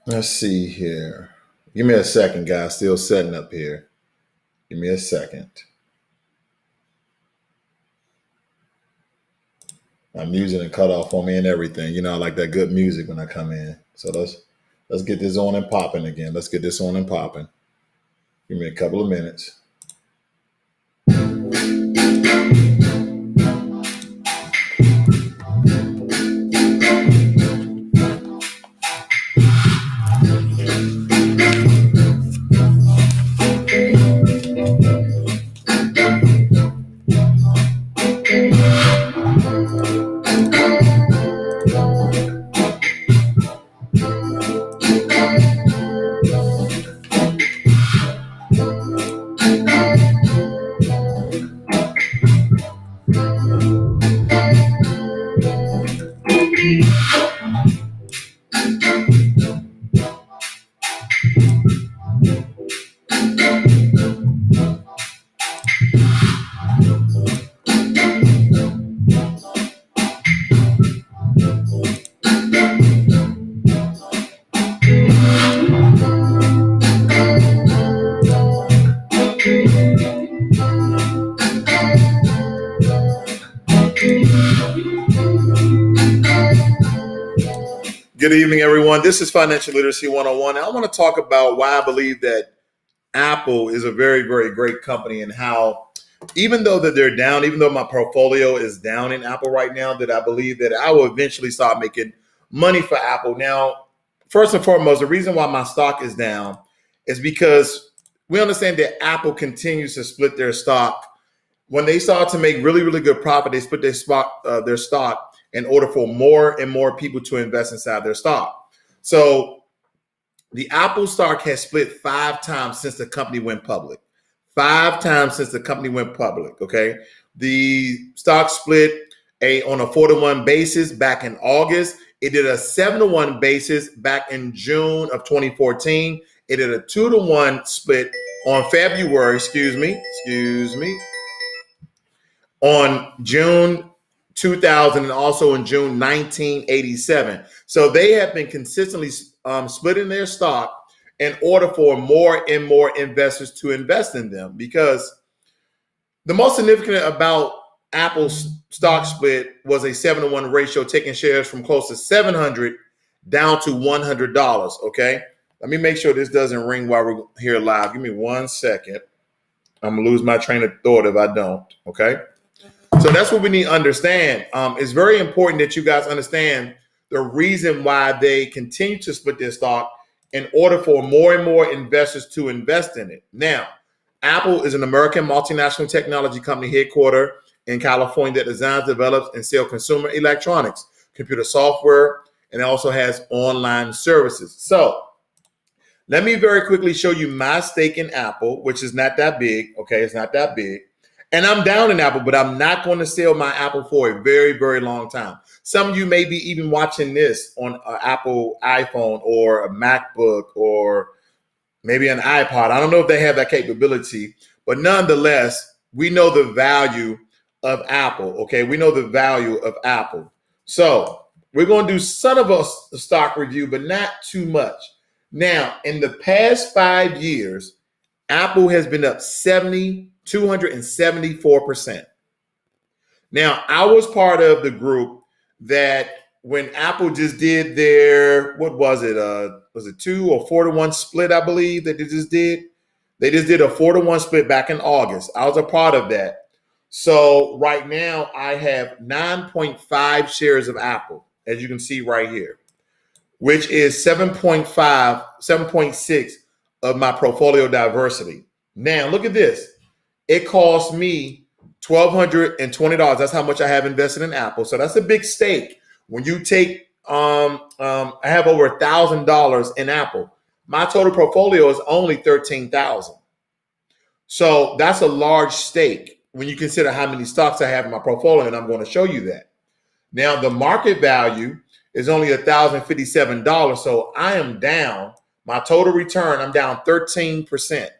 Let's see here. Give me a second, guys. Still setting up here. Give me a second. My music and cut off on me and everything. You know, I like that good music when I come in. So let's get this on and popping again. Let's get this on and popping. Give me a couple of minutes. Good evening, everyone. This is Financial Literacy 101. I want to talk about why I believe that Apple is a very, very great company and how, even though that they're down, even though my portfolio is down in Apple right now, that I believe that I will eventually start making money for Apple. Now, first and foremost, the reason why my stock is down is because we understand that Apple continues to split their stock. When they start to make really, really good profit, they split their stock in order for more and more people to invest inside their stock. So the Apple stock has split 5 times since the company went public. 5 times since the company went public, okay? The stock split on a 4-to-1 basis back in August. It did a 7-to-1 basis back in June of 2014. It did a 2-to-1 split on February, on June 2000 and also in June 1987. So they have been consistently splitting their stock in order for more and more investors to invest in them, because the most significant about Apple's stock split was a 7-to-1 ratio, taking shares from close to 700 down to $100. Okay, let me make sure this doesn't ring while we're here live. Give me 1 second. I'm gonna lose my train of thought if I don't. Okay. So that's what we need to understand. It's very important that you guys understand the reason why they continue to split their stock in order for more and more investors to invest in it. Now, Apple is an American multinational technology company headquartered in California that designs, develops, and sells consumer electronics, computer software, and it also has online services. So let me very quickly show you my stake in Apple, which is not that big. Okay, it's not that big. And I'm down in Apple, but I'm not going to sell my Apple for a very, very long time. Some of you may be even watching this on an Apple iPhone or a MacBook or maybe an iPod. I don't know if they have that capability, but nonetheless, we know the value of Apple. Okay, we know the value of Apple. So we're going to do some of a stock review, but not too much. Now, in the past 5 years, Apple has been up 274%. Now, I was part of the group that when Apple just did their, what was it? Was it 2 or 4-to-1 split, I believe, that they just did? They just did a 4-to-1 split back in August. I was a part of that. So right now, I have 9.5 shares of Apple, as you can see right here, which is 7.6 of my portfolio diversity. Now, look at this. It cost me $1,220. That's how much I have invested in Apple. So that's a big stake. When you take, I have over $1,000 in Apple. My total portfolio is only $13,000. So that's a large stake when you consider how many stocks I have in my portfolio, and I'm going to show you that. Now, the market value is only $1,057. So I am down. My total return, I'm down 13%.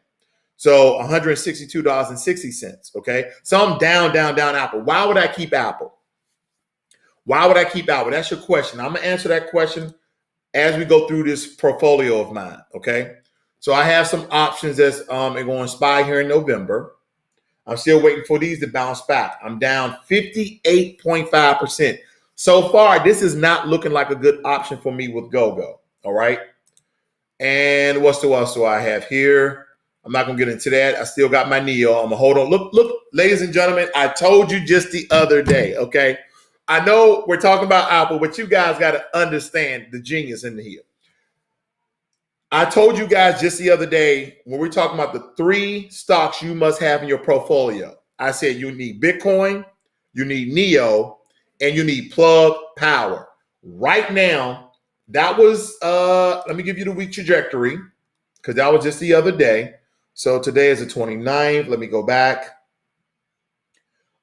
So $162.60. Okay. So I'm down Apple. Why would I keep Apple? Why would I keep Apple? That's your question. I'm going to answer that question as we go through this portfolio of mine. Okay. So I have some options that's are going to expire here in November. I'm still waiting for these to bounce back. I'm down 58.5%. So far, this is not looking like a good option for me with GoGo. All right. And what else do I have here? I'm not going to get into that. I still got my Neo. I'm going to hold on. Look, ladies and gentlemen, I told you just the other day. Okay. I know we're talking about Apple, but you guys got to understand the genius in here. I told you guys just the other day when we're talking about the 3 stocks you must have in your portfolio. I said you need Bitcoin, you need Neo, and you need Plug Power. Right now, that was, let me give you the week trajectory because that was just the other day. So today is the 29th. Let me go back.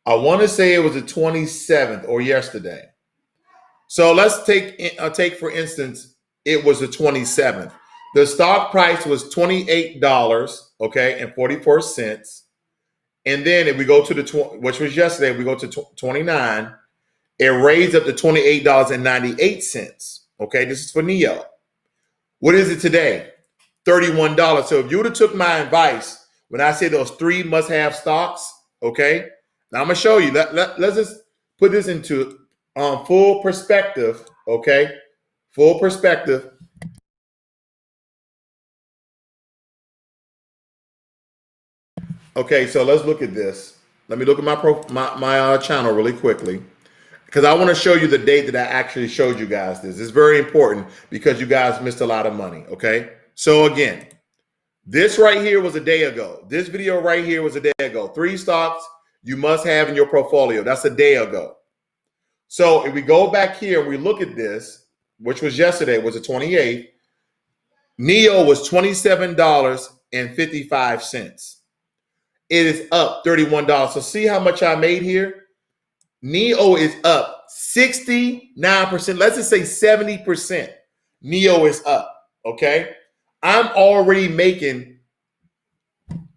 I want to say it was the 27th or yesterday. So let's take for instance, it was the 27th. The stock price was $28, okay, and 44 cents. And then if we go to which was yesterday, we go to 29, it raised up to $28.98. Okay, this is for Neo. What is it today? $31. So if you would have took my advice when I say those 3 must-have stocks, okay, now I'm gonna show you. Let's just put this into full perspective, okay, full perspective. Okay, so let's look at this. Let me look at my channel really quickly because I want to show you the date that I actually showed you guys this. It's very important because you guys missed a lot of money, okay? So again, this right here was a day ago. This video right here was a day ago. 3 stocks you must have in your portfolio. That's a day ago. So if we go back here and we look at this, which was yesterday, was the 28th, Neo was $27.55. It is up $31. So see how much I made here? Neo is up 69%. Let's just say 70%. Neo is up, okay? I'm already making,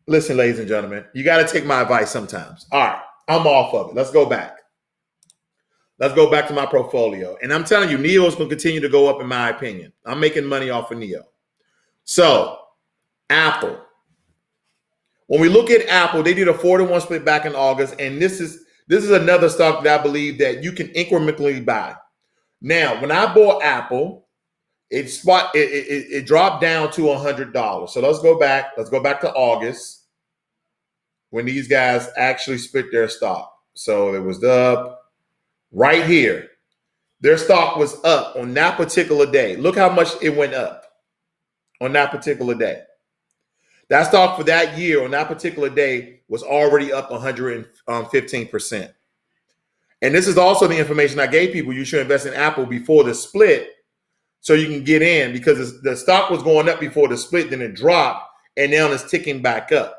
listen, ladies and gentlemen, you got to take my advice sometimes. All right, I'm off of it. Let's go back. Let's go back to my portfolio. And I'm telling you, Neo is going to continue to go up in my opinion. I'm making money off of Neo. So, Apple. When we look at Apple, they did a 4-to-1 split back in August, and this is another stock that I believe that you can incrementally buy. Now, when I bought Apple, it dropped down to $100. So let's go back. Let's go back to August when these guys actually split their stock. So it was up right here. Their stock was up on that particular day. Look how much it went up on that particular day. That stock for that year on that particular day was already up 115%. And this is also the information I gave people. You should invest in Apple before the split so you can get in because the stock was going up before the split, then it dropped, and now it's ticking back up.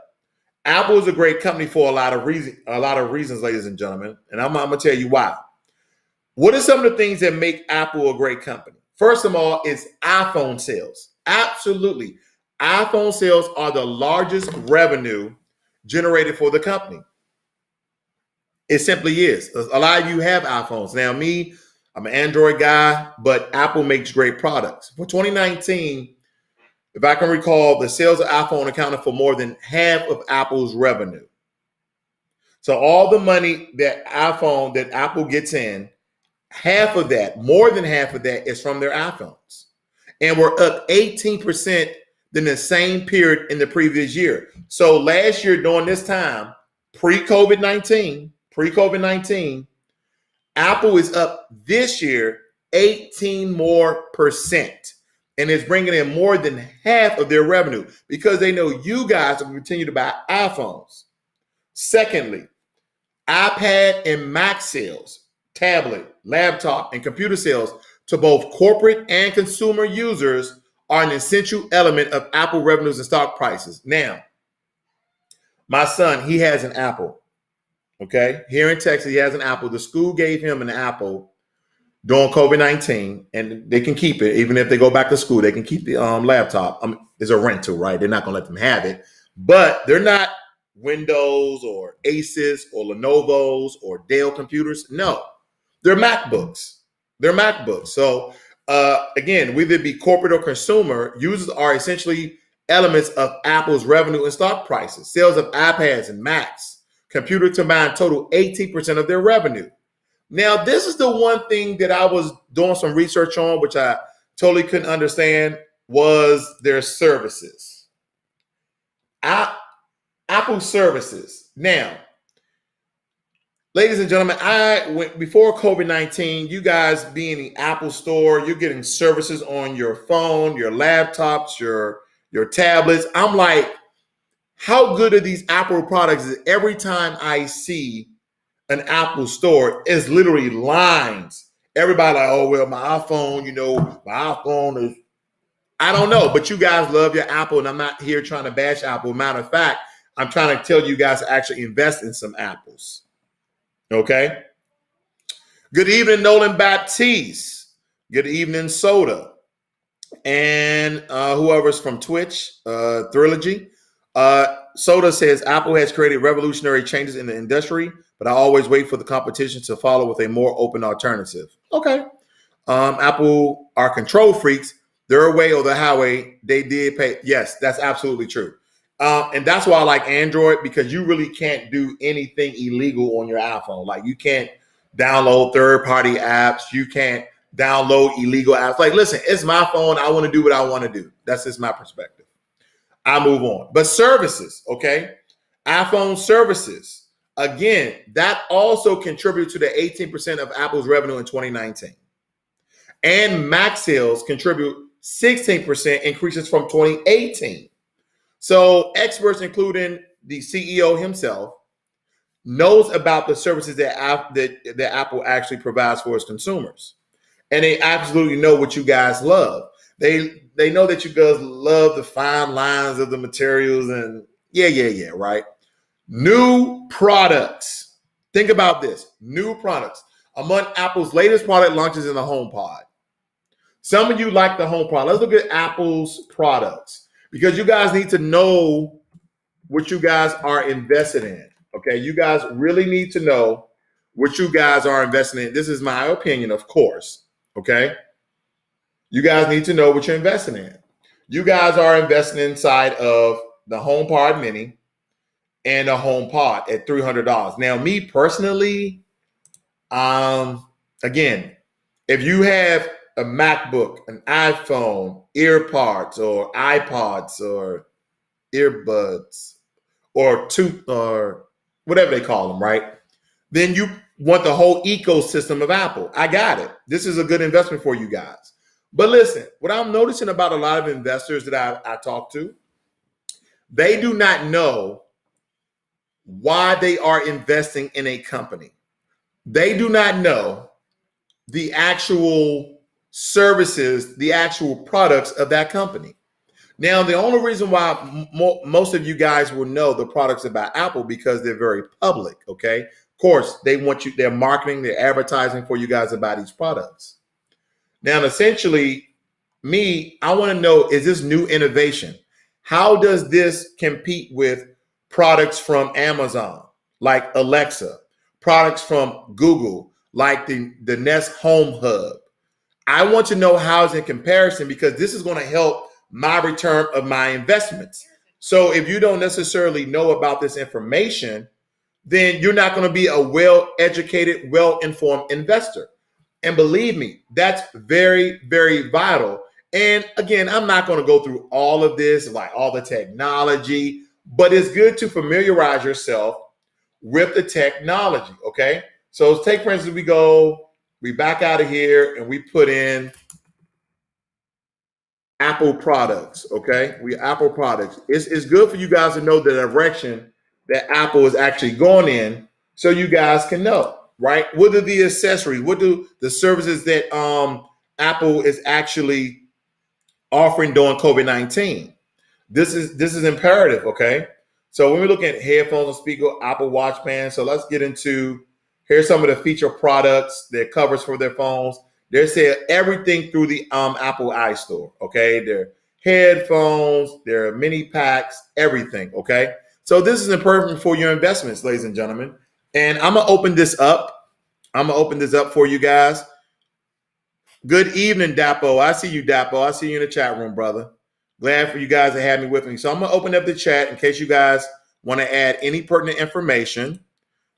Apple is a great company for a lot of reasons, ladies and gentlemen. And I'm going to tell you why. What are some of the things that make Apple a great company? First of all, it's iPhone sales. Absolutely. iPhone sales are the largest revenue generated for the company. It simply is. A lot of you have iPhones. Now, me, I'm an Android guy, but Apple makes great products. For 2019, if I can recall, the sales of iPhone accounted for more than half of Apple's revenue. So all the money that Apple gets in, half of that, more than half of that is from their iPhones. And we're up 18% than the same period in the previous year. So last year during this time, pre-COVID-19, Apple is up this year 18% more. And it's bringing in more than half of their revenue because they know you guys will continue to buy iPhones. Secondly, iPad and Mac sales, tablet, laptop, and computer sales to both corporate and consumer users are an essential element of Apple revenues and stock prices. Now, my son, he has an Apple. Okay, here in Texas, he has an Apple. The school gave him an Apple during COVID-19, and they can keep it. Even if they go back to school, they can keep the laptop. It's a rental, right? They're not going to let them have it. But they're not Windows or Asus or Lenovo's or Dell computers. No, they're MacBooks. So Again, whether it be corporate or consumer, users are essentially elements of Apple's revenue and stock prices. Sales of iPads and Macs, computer combined total 18% of their revenue. Now, this is the one thing that I was doing some research on, which I totally couldn't understand, was their services. Apple services. Now, ladies and gentlemen, I went before COVID-19, you guys be in the Apple store, you're getting services on your phone, your laptops, your tablets. I'm like, how good are these Apple products? Every time I see an Apple store, it's literally lines. Everybody like, oh, well, my iPhone, my iPhone is, I don't know, but you guys love your Apple, and I'm not here trying to bash Apple. Matter of fact, I'm trying to tell you guys to actually invest in some Apples. Okay. Good evening, Nolan Baptiste. Good evening, Soda. And whoever's from Twitch, Thrilogy. Soda says Apple has created revolutionary changes in the industry, but I always wait for the competition to follow with a more open alternative. Okay. Apple are control freaks. Their way or the highway, they did pay. Yes, that's absolutely true. And that's why I like Android, because you really can't do anything illegal on your iPhone. Like, you can't download third-party apps. You can't download illegal apps. Like, listen, it's my phone. I want to do what I want to do. That's just my perspective. I move on. But services, okay? iPhone services. Again, that also contributed to the 18% of Apple's revenue in 2019. And Mac sales contribute 16% increases from 2018. So experts, including the CEO himself, knows about the services that Apple actually provides for its consumers. And they absolutely know what you guys love. They know that you guys love the fine lines of the materials and yeah, right? New products. Think about this. New products. Among Apple's latest product launches in the HomePod. Some of you like the HomePod. Let's look at Apple's products, because you guys need to know what you guys are invested in. Okay, you guys really need to know what you guys are investing in. This is my opinion, of course. Okay, you guys need to know what you're investing in. You guys are investing inside of the HomePod Mini and the HomePod at $300. Now, me personally, again, if you have a MacBook, an iPhone, EarPods or iPods or earbuds or whatever they call them, right? Then you want the whole ecosystem of Apple. I got it. This is a good investment for you guys. But listen, what I'm noticing about a lot of investors that I talk to, they do not know why they are investing in a company. They do not know the actual services, the actual products of that company. Now, the only reason why most of you guys will know the products about Apple, because they're very public, okay? Of course, they want you, they're marketing, they're advertising for you guys about these products. Now, essentially, I want to know, is this new innovation? How does this compete with products from Amazon, like Alexa, products from Google, like the Nest Home Hub? I want to know how it's in comparison, because this is going to help my return of my investments. So if you don't necessarily know about this information, then you're not going to be a well-educated, well-informed investor. And believe me, that's very, very vital. And again, I'm not going to go through all of this, like all the technology, but it's good to familiarize yourself with the technology, okay? So take, for instance, we back out of here and we put in Apple products, okay? Apple products. It's good for you guys to know the direction that Apple is actually going in, so you guys can know, right? What are the accessories? What do the services that Apple is actually offering during COVID-19? This is imperative, okay? So when we look at headphones and speaker, Apple Watch Band, so let's get into, here's some of the feature products, their covers for their phones. They say everything through the Apple iStore, okay? Their headphones, their mini packs, everything, okay? So this is important for your investments, ladies and gentlemen. And I'm gonna open this up. I'm gonna open this up for you guys. Good evening, Dapo. I see you, Dapo. I see you in the chat room, brother. Glad for you guys to have me with me. So I'm going to open up the chat in case you guys want to add any pertinent information.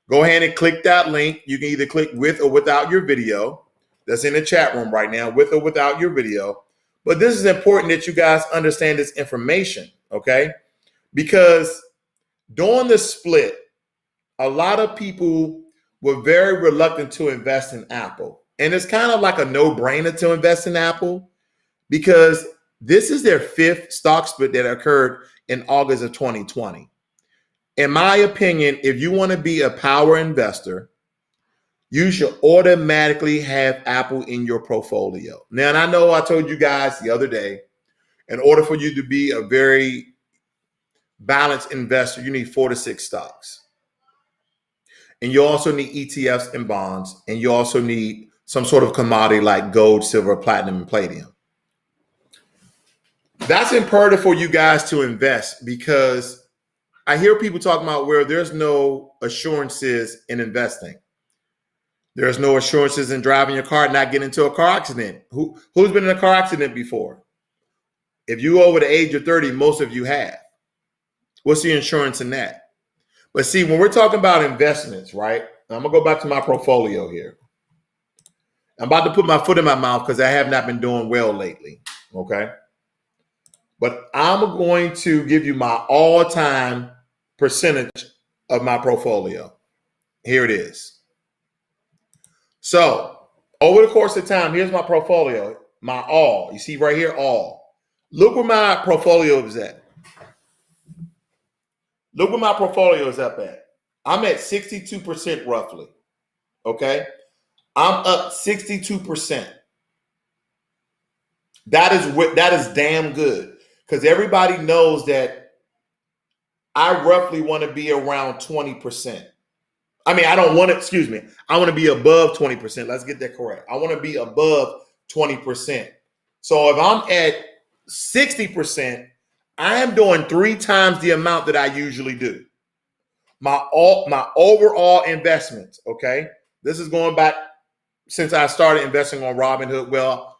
Go ahead and click that link. You can either click with or without your video. That's in the chat room right now, with or without your video. But this is important that you guys understand this information, okay? Because during the split, a lot of people were very reluctant to invest in Apple. And it's kind of like a no-brainer to invest in Apple because this is their 5th stock split that occurred in August of 2020. In my opinion, if you want to be a power investor, you should automatically have Apple in your portfolio. Now, and I know I told you guys the other day, in order for you to be a very balanced investor, you need 4 to 6 stocks. And you also need ETFs and bonds, and you also need some sort of commodity like gold, silver, platinum, and palladium. That's imperative for you guys to invest because I hear people talking about where there's no assurances in investing. There's no assurances in driving your car and not getting into a car accident. Who's been in a car accident before? If you're over the age of 30, most of you have. What's the insurance in that? But see, when we're talking about investments, right? I'm going to go back to my portfolio here. I'm about to put my foot in my mouth because I have not been doing well lately, okay? But I'm going to give you my all-time percentage of my portfolio. Here it is. So over the course of time, here's my portfolio, my all. You see right here, all. Look where my portfolio is at. Look where my portfolio is up at. I'm at 62% roughly, okay? I'm up 62%. That is damn good because everybody knows that I roughly want to be around 20%. I mean, I don't want to, excuse me. I want to be above 20%. Let's get that correct. I want to be above 20%. So if I'm at 60%, I am doing 3 times the amount that I usually do. My overall investments, okay? This is going back since I started investing on Robinhood. Well,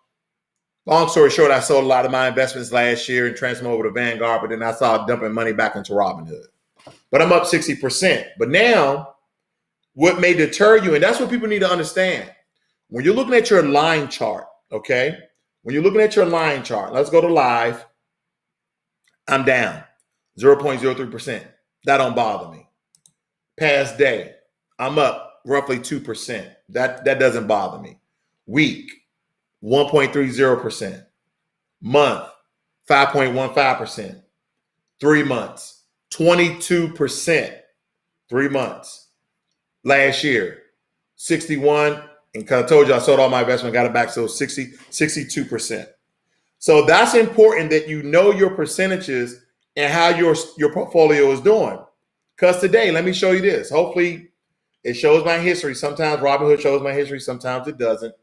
long story short, I sold a lot of my investments last year and transferred them over to Vanguard, but then I started dumping money back into Robinhood. But I'm up 60%. But now, what may deter you, and that's what people need to understand. When you're looking at your line chart, okay? When you're looking at your line chart, let's go to live. I'm down 0.03%. That don't bother me. Past day, I'm up roughly 2%. That doesn't bother me. Week, 1.30%. Month, 5.15%. 3 months, 22%. 3 months. Last year, 61. And because I told you I sold all my investment, got it back, so 62%. So that's important that you know your percentages and how your portfolio is doing. Because today, let me show you this. Hopefully, it shows my history. Sometimes Robinhood shows my history. Sometimes it doesn't.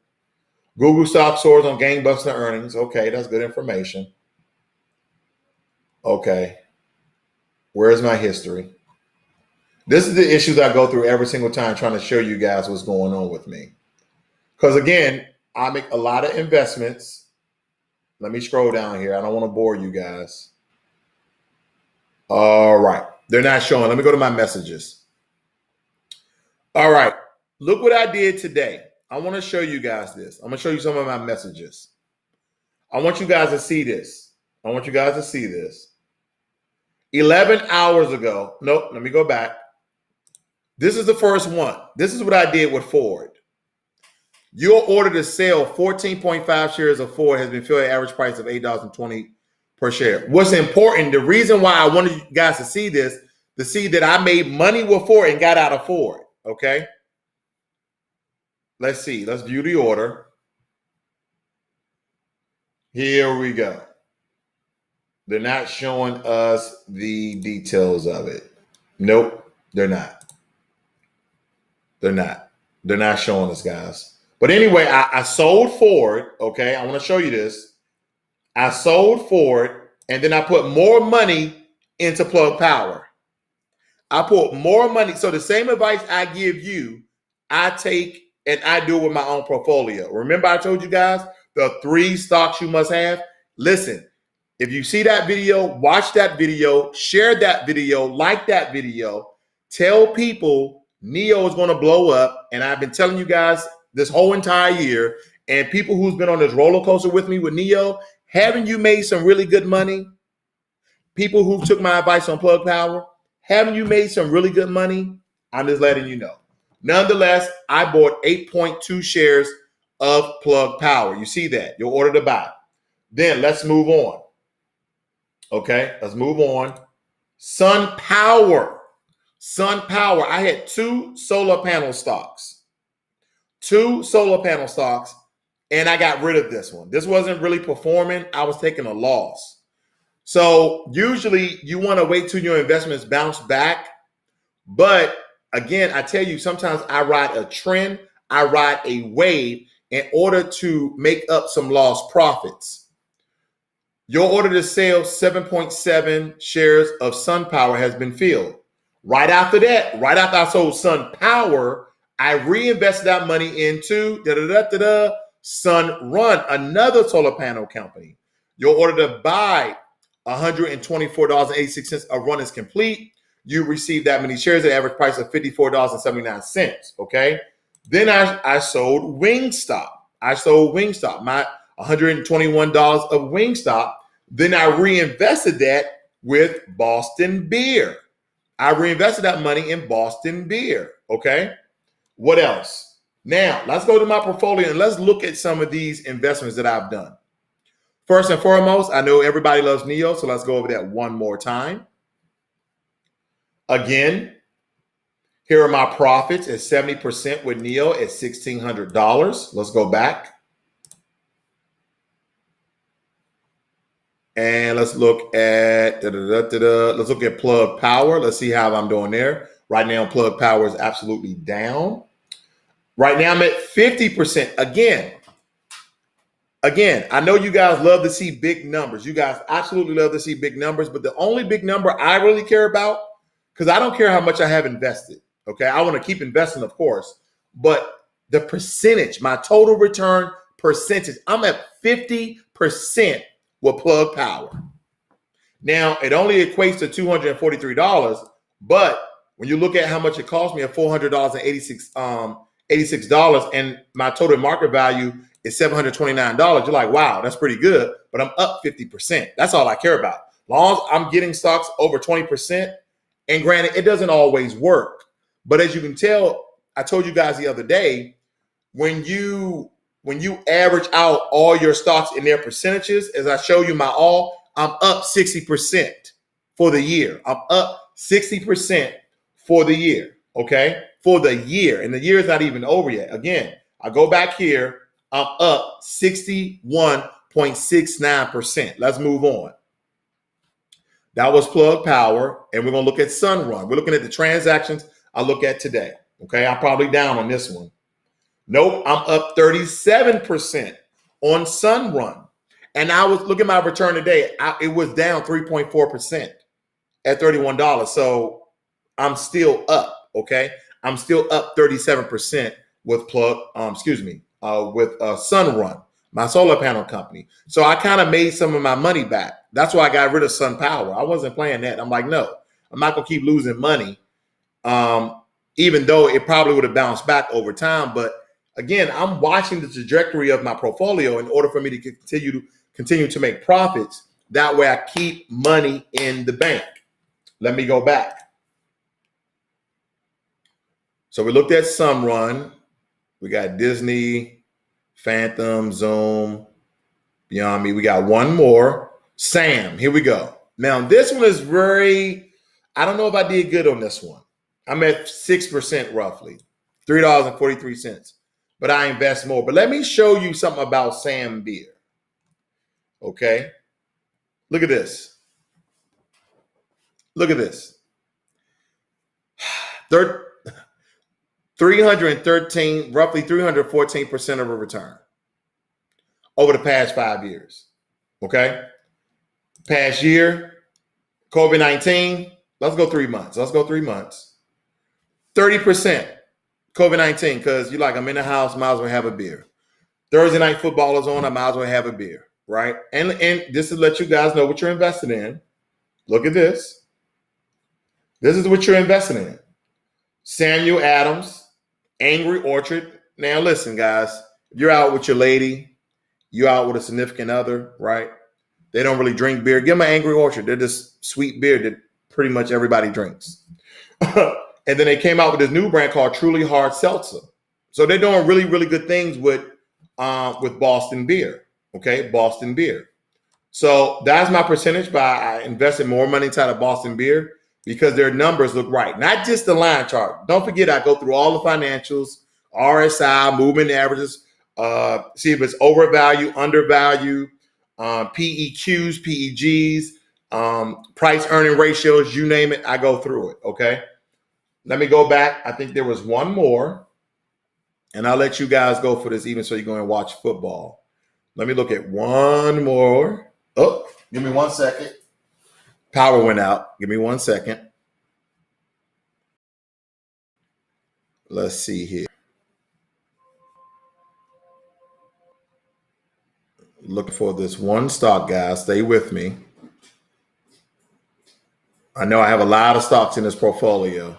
Google stock soars on gangbusters earnings. Okay, that's good information. Okay. Where's my history? This is the issues I go through every single time trying to show you guys what's going on with me. Because, again, I make a lot of investments. Let me scroll down here. I don't want to bore you guys. All right. They're not showing. Let me go to my messages. All right. Look what I did today. I want to show you guys this. I'm going to show you some of my messages. I want you guys to see this. 11 hours ago. Nope. Let me go back. This is the first one. This is what I did with Ford. Your order to sell 14.5 shares of Ford has been filled at average price of $8.20 per share. What's important, the reason why I wanted you guys to see this, to see that I made money with Ford and got out of Ford, okay? Let's see. Let's view the order. Here we go. They're not showing us the details of it. Nope, they're not. They're not showing us, guys. But anyway, I sold Ford, okay? I want to show you this. I sold Ford, and then I put more money into Plug Power. I put more money. So the same advice I give you, I take and I do with my own portfolio. Remember I told you guys, the 3 stocks you must have. Listen, if you see that video, watch that video, share that video, like that video, tell people NEO is going to blow up. And I've been telling you guys this whole entire year, and people who's been on this roller coaster with me with NEO, haven't you made some really good money? People who took my advice on Plug Power, haven't you made some really good money? I'm just letting you know. Nonetheless, I bought 8.2 shares of Plug Power. You see that? Your order to buy. Then let's move on. Okay, let's move on. Sun Power. Sun Power. I had 2 solar panel stocks. 2 solar panel stocks, and I got rid of this one. This wasn't really performing. I was taking a loss. So usually you want to wait till your investments bounce back. But again, I tell you, sometimes I ride a trend. I ride a wave in order to make up some lost profits. Your order to sell 7.7 shares of Sun Power has been filled. Right after that, right after I sold Sun Power, I reinvested that money into Sunrun, another solar panel company. Your order to buy $124.86 a run is complete. You receive that many shares at an average price of $54.79. Okay. Then I sold Wingstop. My $121 of Wingstop. Then I reinvested that with Boston Beer. I reinvested that money in Boston Beer. Okay. What else? Now let's go to my portfolio and let's look at some of these investments that I've done. First and foremost, I know everybody loves NEO, so let's go over that one more time. Again, here are my profits at 70% with NEO at $1,600. Let's go back. And let's look at let's look at Plug Power. Let's see how I'm doing there. Right now, Plug Power is absolutely down. Right now, I'm at 50%. Again, I know you guys love to see big numbers. You guys absolutely love to see big numbers, but the only big number I really care about, because I don't care how much I have invested. Okay, I want to keep investing, of course, but the percentage, my total return percentage, I'm at 50% with Plug Power. Now, it only equates to $243, but when you look at how much it cost me at $400.86, and my total market value is $729, you're like, wow, that's pretty good, but I'm up 50%. That's all I care about. As long as I'm getting stocks over 20%, and granted, it doesn't always work. But as you can tell, I told you guys the other day, when you average out all your stocks in their percentages, as I show you my all, I'm up 60% for the year. I'm up 60% for the year, okay? For the year. And the year is not even over yet. Again, I go back here, I'm up 61.69%. Let's move on. That was Plug Power, and we're going to look at Sunrun. We're looking at the transactions I look at today. Okay, I'm probably down on this one. Nope, I'm up 37% on Sunrun. And I was looking at my return today. It was down 3.4% at $31. So I'm still up, okay? I'm still up 37% with Sunrun, my solar panel company. So I kind of made some of my money back. That's why I got rid of Sun Power. I wasn't playing that. I'm like, no, I'm not going to keep losing money, even though it probably would have bounced back over time. But again, I'm watching the trajectory of my portfolio in order for me to continue to make profits. That way I keep money in the bank. Let me go back. So we looked at Sunrun. We got Disney, Phantom, Zoom, Beyond Me. We got one more. Sam, here we go. Now, this one is I don't know if I did good on this one. I'm at 6% roughly, $3.43. But I invest more. But let me show you something about Sam Beer. Okay? Look at this. Look at this. 313, roughly 314% of a return over the past 5 years. Okay? Past year, COVID-19, let's go 3 months. 30% COVID-19, because you're like, I'm in the house, might as well have a beer. Thursday night football is on. I might as well have a beer, right? And just to let you guys know what you're invested in. Look at this. This is what you're investing in. Samuel Adams, Angry Orchard. Now listen, guys, if you're out with your lady, you're out with a significant other, right? They don't really drink beer. Give them an Angry Orchard. They're just sweet beer that pretty much everybody drinks. And then they came out with this new brand called Truly Hard Seltzer. So they're doing really, really good things with Boston beer. Okay, Boston beer. So that's my percentage. But I invested more money inside of Boston beer because their numbers look right. Not just the line chart. Don't forget, I go through all the financials, RSI, movement averages, see if it's overvalued, undervalued, PEQs, PEGs, price earning ratios, you name it. I go through it. Okay. Let me go back. I think there was one more, and I'll let you guys go for this even so you go and watch football. Let me look at one more. Oh, give me 1 second. Power went out. Give me 1 second. Let's see here. Looking for this one stock, guys. Stay with me. I know I have a lot of stocks in this portfolio.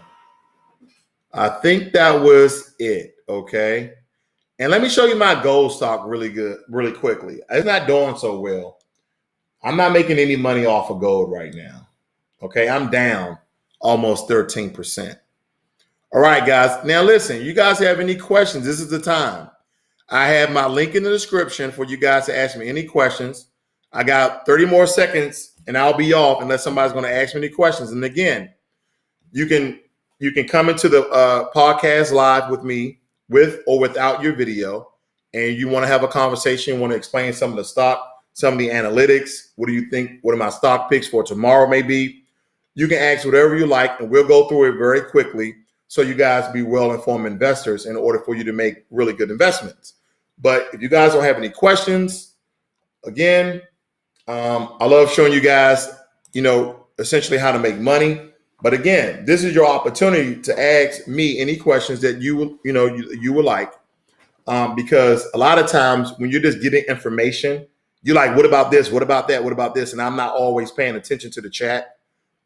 I think that was it, okay? And let me show you my gold stock really quickly. It's not doing so well. I'm not making any money off of gold right now, okay? I'm down almost 13%. All right, guys. Now, listen, you guys have any questions, this is the time. I have my link in the description for you guys to ask me any questions. I got 30 more seconds, and I'll be off unless somebody's going to ask me any questions. And again, you can come into the podcast live with me, with or without your video, and you want to have a conversation, you want to explain some of the stock, some of the analytics. What do you think? What are my stock picks for tomorrow may be? You can ask whatever you like, and we'll go through it very quickly so you guys be well-informed investors in order for you to make really good investments. But if you guys don't have any questions, again, I love showing you guys, essentially how to make money. But again, this is your opportunity to ask me any questions that you would like, because a lot of times when you're just getting information, you're like, what about this? What about that? What about this? And I'm not always paying attention to the chat.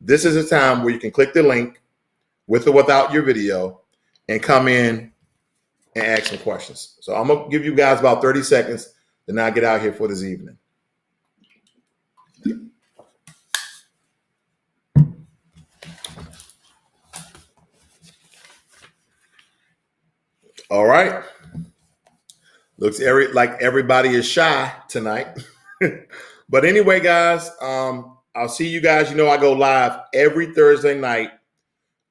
This is a time where you can click the link with or without your video and come in and ask some questions. So I'm going to give you guys about 30 seconds to now get out here for this evening. All right. Looks like everybody is shy tonight. But anyway, guys, I'll see you guys. I go live every Thursday night,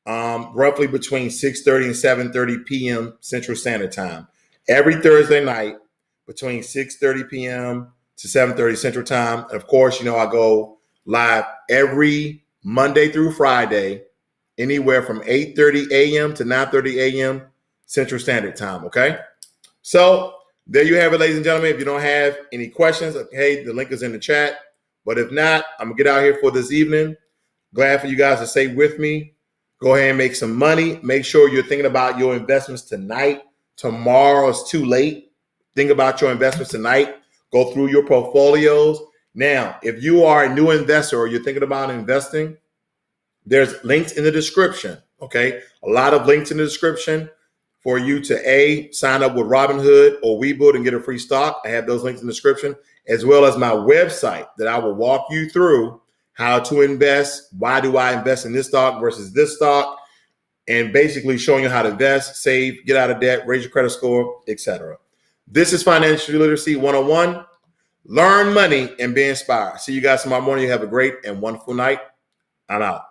roughly between 6:30 and 7:30 p.m. Central Standard Time. Every Thursday night between 6:30 p.m. to 7:30 Central Time. And of course, I go live every Monday through Friday, anywhere from 8:30 a.m. to 9:30 a.m. Central Standard Time, okay? So there you have it, ladies and gentlemen. If you don't have any questions, okay, the link is in the chat. But if not, I'm going to get out here for this evening. Glad for you guys to stay with me. Go ahead and make some money. Make sure you're thinking about your investments tonight. Tomorrow is too late. Think about your investments tonight. Go through your portfolios. Now, if you are a new investor or you're thinking about investing, there's links in the description, okay? A lot of links in the description for you to sign up with Robinhood or WeBull and get a free stock. I have those links in the description, as well as my website that I will walk you through how to invest. Why do I invest in this stock versus this stock? And basically showing you how to invest, save, get out of debt, raise your credit score, etc. This is Financial Literacy 101. Learn money and be inspired. See you guys tomorrow morning. You have a great and wonderful night. I'm out.